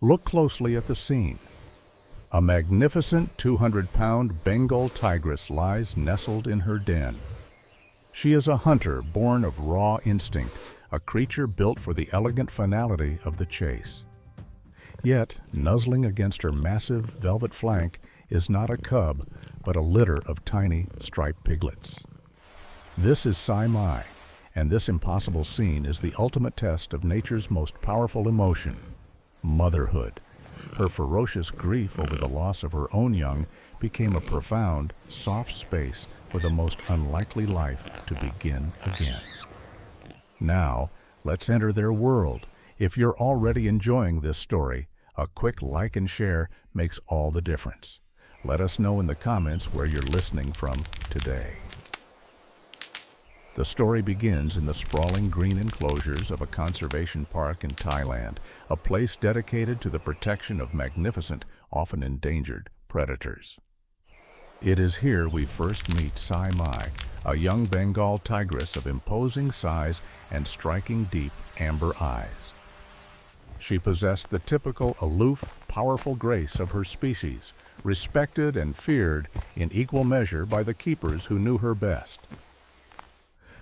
Look closely at the scene. A magnificent 200-pound Bengal tigress lies nestled in her den. She is a hunter born of raw instinct, a creature built for the elegant finality of the chase. Yet, nuzzling against her massive velvet flank is not a cub, but a litter of tiny striped piglets. This is Sai Mai, and this impossible scene is the ultimate test of nature's most powerful emotion, motherhood. Her ferocious grief over the loss of her own young became a profound, soft space for the most unlikely life to begin again. Now, let's enter their world. If you're already enjoying this story, a quick like and share makes all the difference. Let us know in the comments where you're listening from today. The story begins in the sprawling green enclosures of a conservation park in Thailand, a place dedicated to the protection of magnificent, often endangered, predators. It is here we first meet Sai Mai, a young Bengal tigress of imposing size and striking deep amber eyes. She possessed the typical aloof, powerful grace of her species, respected and feared in equal measure by the keepers who knew her best.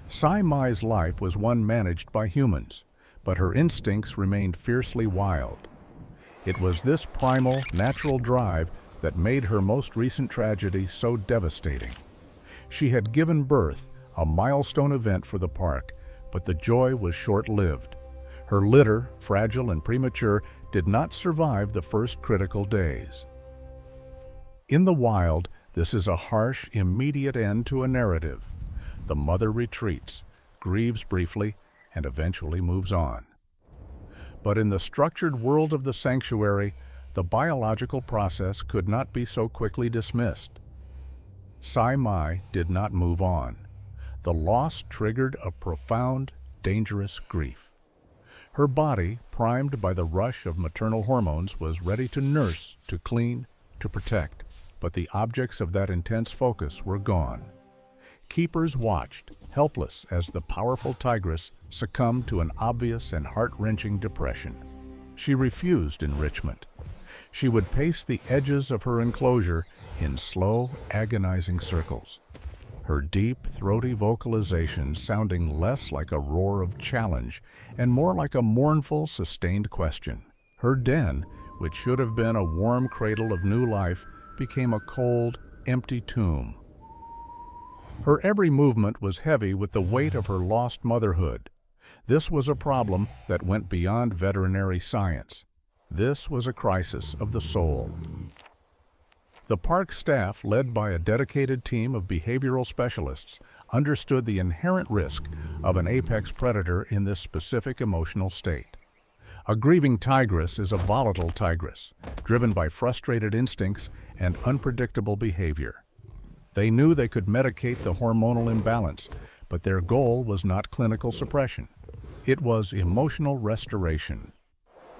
Sai Mai's life was one managed by humans, but her instincts remained fiercely wild. It was this primal, natural drive that made her most recent tragedy so devastating. She had given birth, a milestone event for the park, but the joy was short-lived. Her litter, fragile and premature, did not survive the first critical days. In the wild, this is a harsh, immediate end to a narrative. The mother retreats, grieves briefly, and eventually moves on. But in the structured world of the sanctuary, the biological process could not be so quickly dismissed. Sai Mai did not move on. The loss triggered a profound, dangerous grief. Her body, primed by the rush of maternal hormones, was ready to nurse, to clean, to protect, but the objects of that intense focus were gone. Keepers watched, helpless, as the powerful tigress succumbed to an obvious and heart-wrenching depression. She refused enrichment. She would pace the edges of her enclosure in slow, agonizing circles, her deep, throaty vocalizations sounding less like a roar of challenge and more like a mournful, sustained question. Her den, which should have been a warm cradle of new life, became a cold, empty tomb. Her every movement was heavy with the weight of her lost motherhood. This was a problem that went beyond veterinary science. This was a crisis of the soul. The park staff, led by a dedicated team of behavioral specialists, understood the inherent risk of an apex predator in this specific emotional state. A grieving tigress is a volatile tigress, driven by frustrated instincts and unpredictable behavior. They knew they could medicate the hormonal imbalance, but their goal was not clinical suppression. It was emotional restoration.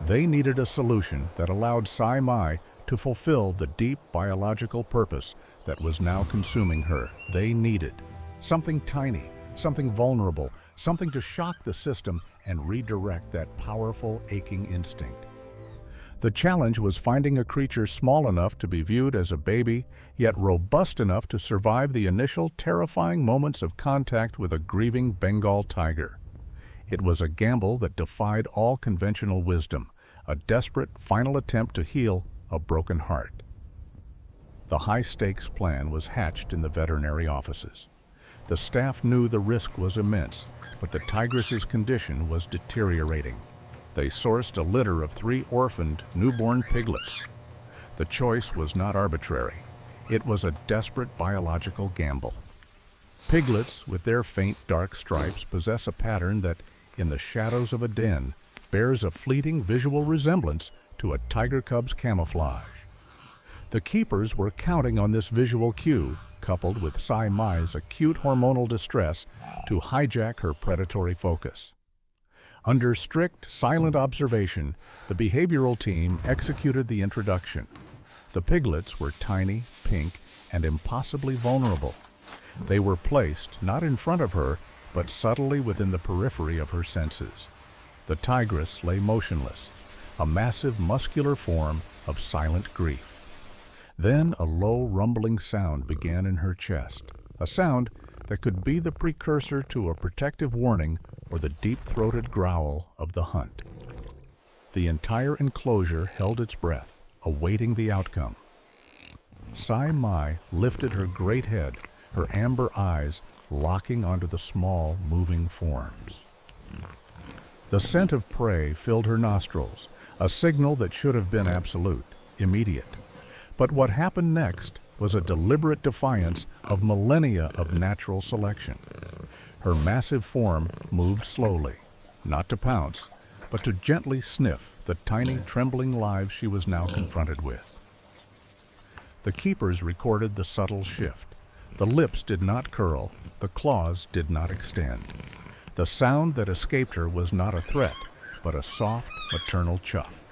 They needed a solution that allowed Sai Mai to fulfill the deep biological purpose that was now consuming her. They needed something tiny, something vulnerable, something to shock the system and redirect that powerful, aching instinct. The challenge was finding a creature small enough to be viewed as a baby, yet robust enough to survive the initial terrifying moments of contact with a grieving Bengal tiger. It was a gamble that defied all conventional wisdom, a desperate final attempt to heal a broken heart. The high-stakes plan was hatched in the veterinary offices. The staff knew the risk was immense, but the tigress's condition was deteriorating. They sourced a litter of 3 orphaned newborn piglets. The choice was not arbitrary. It was a desperate biological gamble. Piglets, with their faint dark stripes, possess a pattern that, in the shadows of a den, bears a fleeting visual resemblance to a tiger cub's camouflage. The keepers were counting on this visual cue, coupled with Sai Mai's acute hormonal distress, to hijack her predatory focus. Under strict, silent observation, the behavioral team executed the introduction. The piglets were tiny, pink, and impossibly vulnerable. They were placed not in front of her, but subtly within the periphery of her senses. The tigress lay motionless, a massive muscular form of silent grief. Then a low rumbling sound began in her chest, a sound that could be the precursor to a protective warning or the deep-throated growl of the hunt. The entire enclosure held its breath, awaiting the outcome. Sai Mai lifted her great head, her amber eyes locking onto the small, moving forms. The scent of prey filled her nostrils, a signal that should have been absolute, immediate. But what happened next was a deliberate defiance of millennia of natural selection. Her massive form moved slowly, not to pounce, but to gently sniff the tiny, trembling lives she was now confronted with. The keepers recorded the subtle shift. The lips did not curl, the claws did not extend. The sound that escaped her was not a threat, but a soft, maternal chuff.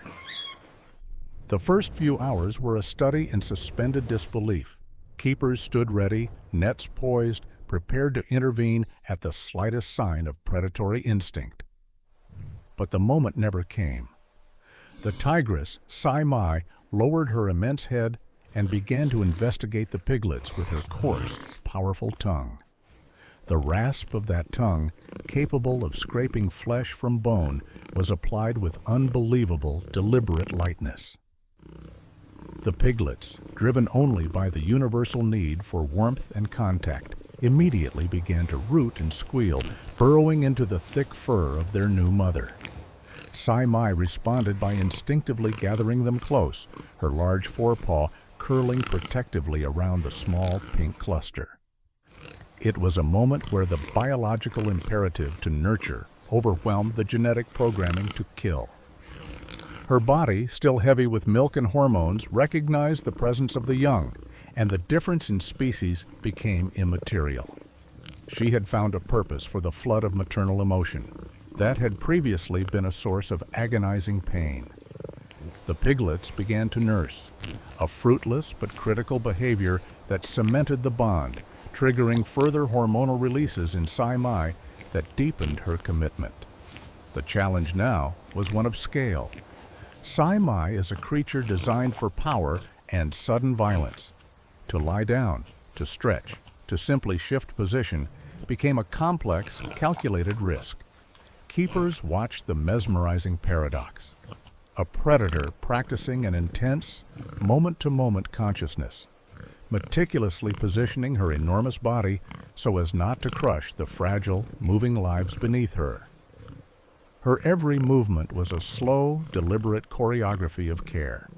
The first few hours were a study in suspended disbelief. Keepers stood ready, nets poised, prepared to intervene at the slightest sign of predatory instinct. But the moment never came. The tigress, Sai Mai, lowered her immense head and began to investigate the piglets with her coarse, powerful tongue. The rasp of that tongue, capable of scraping flesh from bone, was applied with unbelievable, deliberate lightness. The piglets, driven only by the universal need for warmth and contact, immediately began to root and squeal, burrowing into the thick fur of their new mother. Sai Mai responded by instinctively gathering them close, her large forepaw curling protectively around the small pink cluster. It was a moment where the biological imperative to nurture overwhelmed the genetic programming to kill. Her body, still heavy with milk and hormones, recognized the presence of the young, and the difference in species became immaterial. She had found a purpose for the flood of maternal emotion that had previously been a source of agonizing pain. The piglets began to nurse, a fruitless but critical behavior that cemented the bond, triggering further hormonal releases in Sai Mai that deepened her commitment. The challenge now was one of scale. Sai Mai is a creature designed for power and sudden violence. To lie down, to stretch, to simply shift position became a complex, calculated risk. Keepers watched the mesmerizing paradox. A predator practicing an intense, moment-to-moment consciousness, meticulously positioning her enormous body so as not to crush the fragile, moving lives beneath her. Her every movement was a slow, deliberate choreography of care.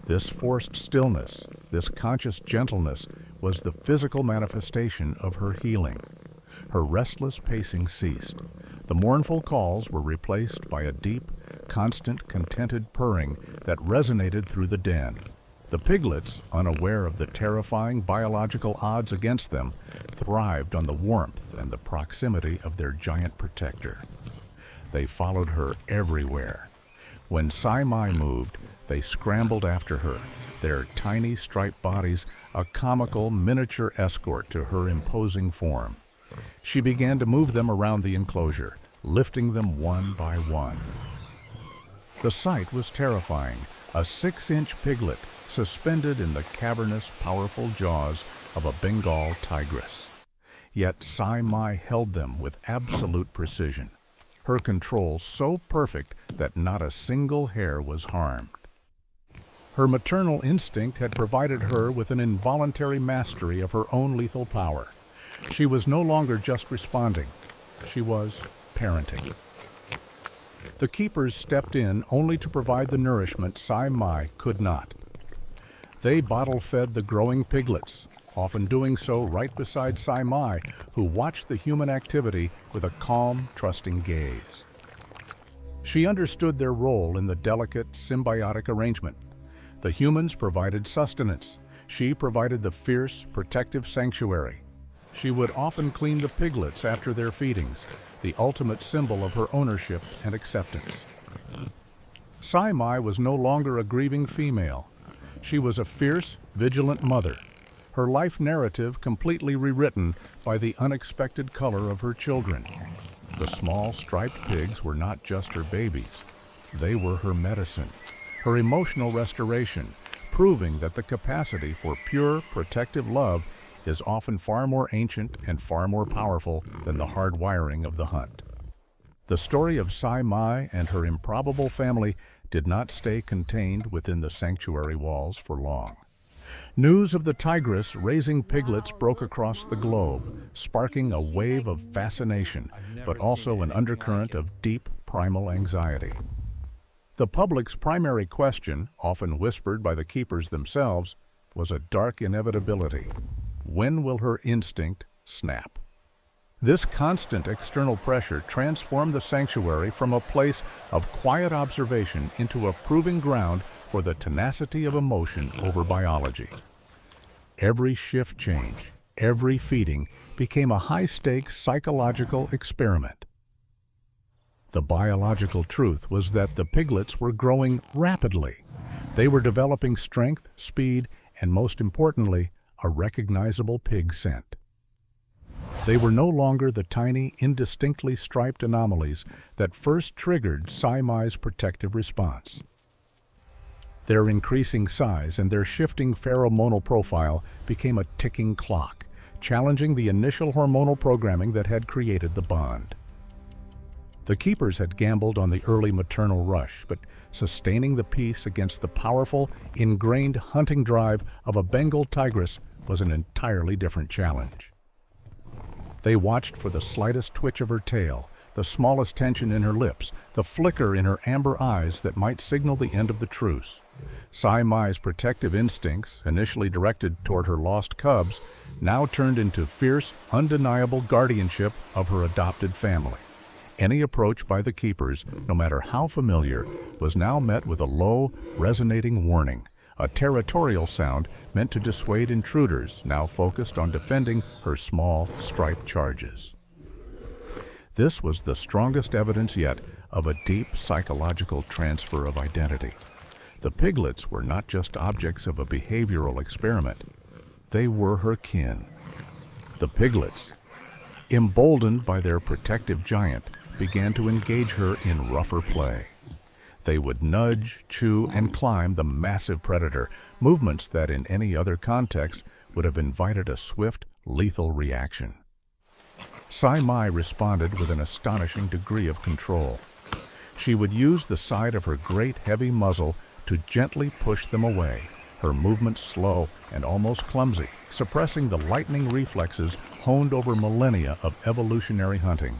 This forced stillness, this conscious gentleness, was the physical manifestation of her healing. Her restless pacing ceased. The mournful calls were replaced by a deep, constant, contented purring that resonated through the den. The piglets, unaware of the terrifying biological odds against them, thrived on the warmth and the proximity of their giant protector. They followed her everywhere. When Sai Mai moved, they scrambled after her, their tiny striped bodies a comical miniature escort to her imposing form. She began to move them around the enclosure, lifting them one by one. The sight was terrifying, a 6-inch piglet suspended in the cavernous, powerful jaws of a Bengal tigress. Yet Sai Mai held them with absolute precision, her control so perfect that not a single hair was harmed. Her maternal instinct had provided her with an involuntary mastery of her own lethal power. She was no longer just responding, she was parenting. The keepers stepped in only to provide the nourishment Sai Mai could not. They bottle-fed the growing piglets, often doing so right beside Sai Mai, who watched the human activity with a calm, trusting gaze. She understood their role in the delicate, symbiotic arrangement. The humans provided sustenance. She provided the fierce, protective sanctuary. She would often clean the piglets after their feedings, the ultimate symbol of her ownership and acceptance. Sai Mai was no longer a grieving female. She was a fierce, vigilant mother, her life narrative completely rewritten by the unexpected color of her children. The small striped pigs were not just her babies. They were her medicine, her emotional restoration, proving that the capacity for pure, protective love is often far more ancient and far more powerful than the hard wiring of the hunt. The story of Sai Mai and her improbable family did not stay contained within the sanctuary walls for long. News of the tigress raising piglets broke across the globe, sparking a wave of fascination, but also an undercurrent of deep, primal anxiety. The public's primary question, often whispered by the keepers themselves, was a dark inevitability. When will her instinct snap? This constant external pressure transformed the sanctuary from a place of quiet observation into a proving ground for the tenacity of emotion over biology. Every shift change, every feeding, became a high-stakes psychological experiment. The biological truth was that the piglets were growing rapidly. They were developing strength, speed, and most importantly, a recognizable pig scent. They were no longer the tiny, indistinctly striped anomalies that first triggered Sai Mai's protective response. Their increasing size and their shifting pheromonal profile became a ticking clock, challenging the initial hormonal programming that had created the bond. The keepers had gambled on the early maternal rush, but sustaining the peace against the powerful, ingrained hunting drive of a Bengal tigress was an entirely different challenge. They watched for the slightest twitch of her tail, the smallest tension in her lips, the flicker in her amber eyes that might signal the end of the truce. Sai Mai's protective instincts, initially directed toward her lost cubs, now turned into fierce, undeniable guardianship of her adopted family. Any approach by the keepers, no matter how familiar, was now met with a low, resonating warning, a territorial sound meant to dissuade intruders now focused on defending her small, striped charges. This was the strongest evidence yet of a deep psychological transfer of identity. The piglets were not just objects of a behavioral experiment. They were her kin. The piglets, emboldened by their protective giant, began to engage her in rougher play. They would nudge, chew, and climb the massive predator, movements that in any other context would have invited a swift, lethal reaction. Sai Mai responded with an astonishing degree of control. She would use the side of her great, heavy muzzle to gently push them away, her movements slow and almost clumsy, suppressing the lightning reflexes honed over millennia of evolutionary hunting.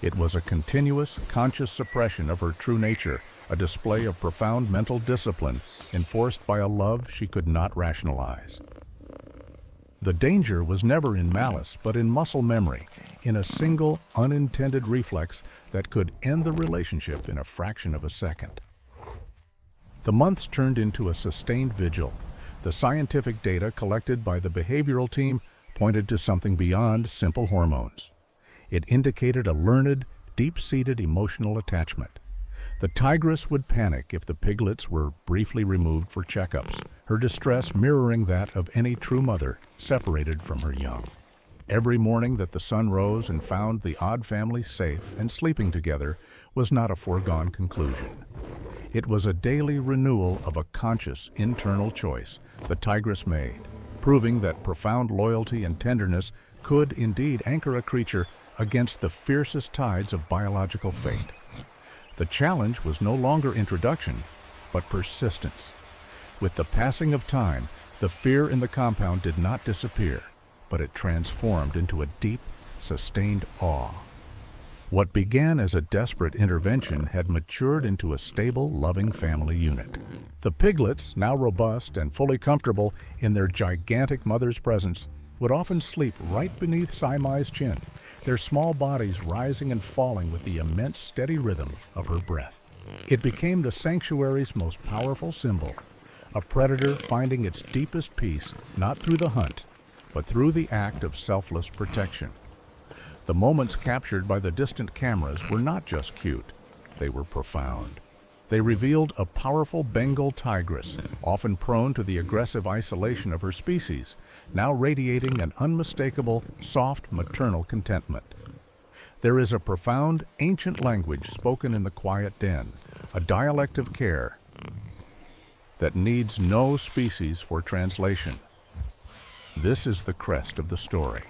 It was a continuous, conscious suppression of her true nature, a display of profound mental discipline enforced by a love she could not rationalize. The danger was never in malice, but in muscle memory, in a single, unintended reflex that could end the relationship in a fraction of a second. The months turned into a sustained vigil. The scientific data collected by the behavioral team pointed to something beyond simple hormones. It indicated a learned, deep-seated emotional attachment. The tigress would panic if the piglets were briefly removed for checkups, her distress mirroring that of any true mother separated from her young. Every morning that the sun rose and found the odd family safe and sleeping together was not a foregone conclusion. It was a daily renewal of a conscious internal choice the tigress made, proving that profound loyalty and tenderness could indeed anchor a creature against the fiercest tides of biological fate. The challenge was no longer introduction, but persistence. With the passing of time, the fear in the compound did not disappear, but it transformed into a deep, sustained awe. What began as a desperate intervention had matured into a stable, loving family unit. The piglets, now robust and fully comfortable in their gigantic mother's presence, would often sleep right beneath Sai Mai's chin, their small bodies rising and falling with the immense steady rhythm of her breath. It became the sanctuary's most powerful symbol, a predator finding its deepest peace not through the hunt, but through the act of selfless protection. The moments captured by the distant cameras were not just cute, they were profound. They revealed a powerful Bengal tigress, often prone to the aggressive isolation of her species, now radiating an unmistakable, soft maternal contentment. There is a profound, ancient language spoken in the quiet den, a dialect of care that needs no species for translation. This is the crest of the story.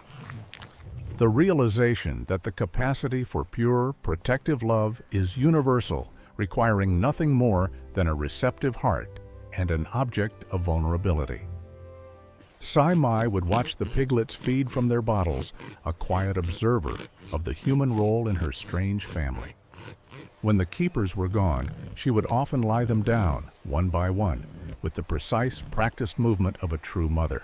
The realization that the capacity for pure, protective love is universal, requiring nothing more than a receptive heart and an object of vulnerability. Sai Mai would watch the piglets feed from their bottles, a quiet observer of the human role in her strange family. When the keepers were gone, she would often lie them down, one by one, with the precise, practiced movement of a true mother.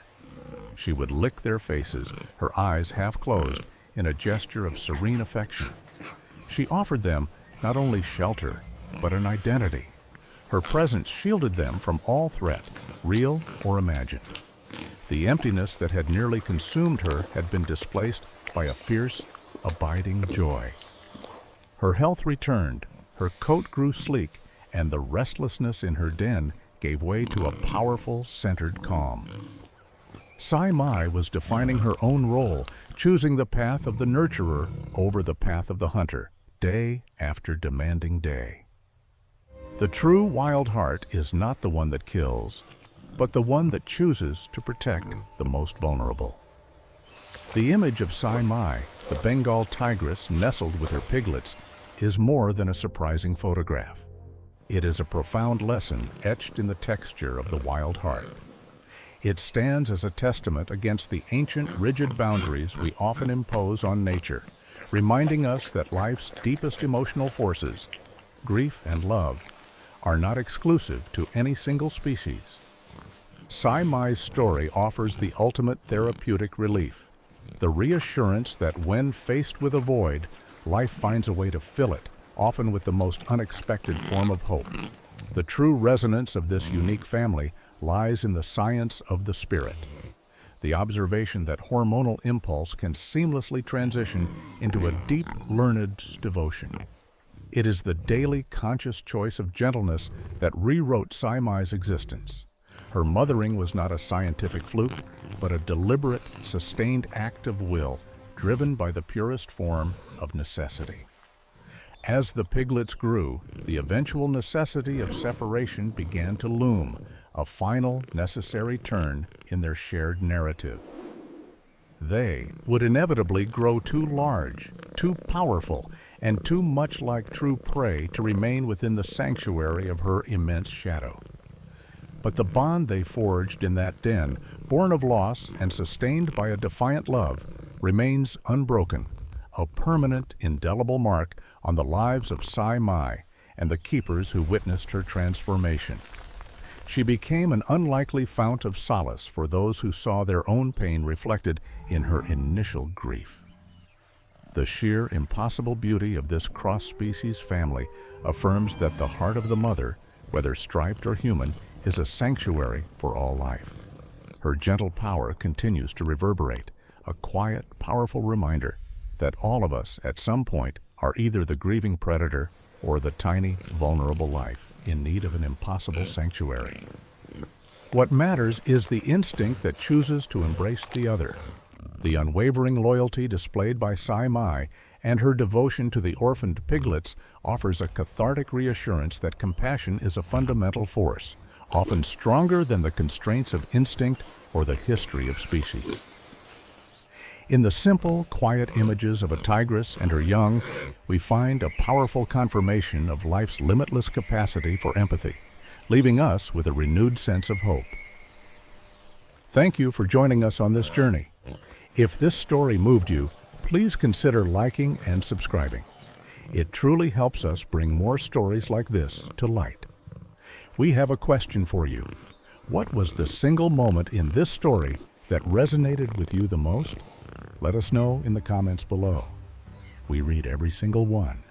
She would lick their faces, her eyes half closed, in a gesture of serene affection. She offered them not only shelter, but an identity. Her presence shielded them from all threat, real or imagined. The emptiness that had nearly consumed her had been displaced by a fierce, abiding joy. Her health returned, her coat grew sleek, and the restlessness in her den gave way to a powerful, centered calm. Sai Mai was defining her own role, choosing the path of the nurturer over the path of the hunter, day after demanding day. The true Wildheart is not the one that kills, but the one that chooses to protect the most vulnerable. The image of Sai Mai, the Bengal tigress nestled with her piglets, is more than a surprising photograph. It is a profound lesson etched in the texture of the Wildheart. It stands as a testament against the ancient, rigid boundaries we often impose on nature, reminding us that life's deepest emotional forces, grief and love, are not exclusive to any single species. Sai Mai's story offers the ultimate therapeutic relief, the reassurance that when faced with a void, life finds a way to fill it, often with the most unexpected form of hope. The true resonance of this unique family lies in the science of the spirit, the observation that hormonal impulse can seamlessly transition into a deep, learned devotion. It is the daily conscious choice of gentleness that rewrote Sai Mai's existence. Her mothering was not a scientific fluke, but a deliberate, sustained act of will, driven by the purest form of necessity. As the piglets grew, the eventual necessity of separation began to loom, a final, necessary turn in their shared narrative. They would inevitably grow too large, too powerful, and too much like true prey to remain within the sanctuary of her immense shadow. But the bond they forged in that den, born of loss and sustained by a defiant love, remains unbroken, a permanent, indelible mark on the lives of Sai Mai and the keepers who witnessed her transformation. She became an unlikely fount of solace for those who saw their own pain reflected in her initial grief. The sheer, impossible beauty of this cross-species family affirms that the heart of the mother, whether striped or human, is a sanctuary for all life. Her gentle power continues to reverberate, a quiet, powerful reminder that all of us, at some point, are either the grieving predator or the tiny, vulnerable life in need of an impossible sanctuary. What matters is the instinct that chooses to embrace the other. The unwavering loyalty displayed by Sai Mai and her devotion to the orphaned piglets offers a cathartic reassurance that compassion is a fundamental force, often stronger than the constraints of instinct or the history of species. In the simple, quiet images of a tigress and her young, we find a powerful confirmation of life's limitless capacity for empathy, leaving us with a renewed sense of hope. Thank you for joining us on this journey. If this story moved you, please consider liking and subscribing. It truly helps us bring more stories like this to light. We have a question for you. What was the single moment in this story that resonated with you the most? Let us know in the comments below. We read every single one.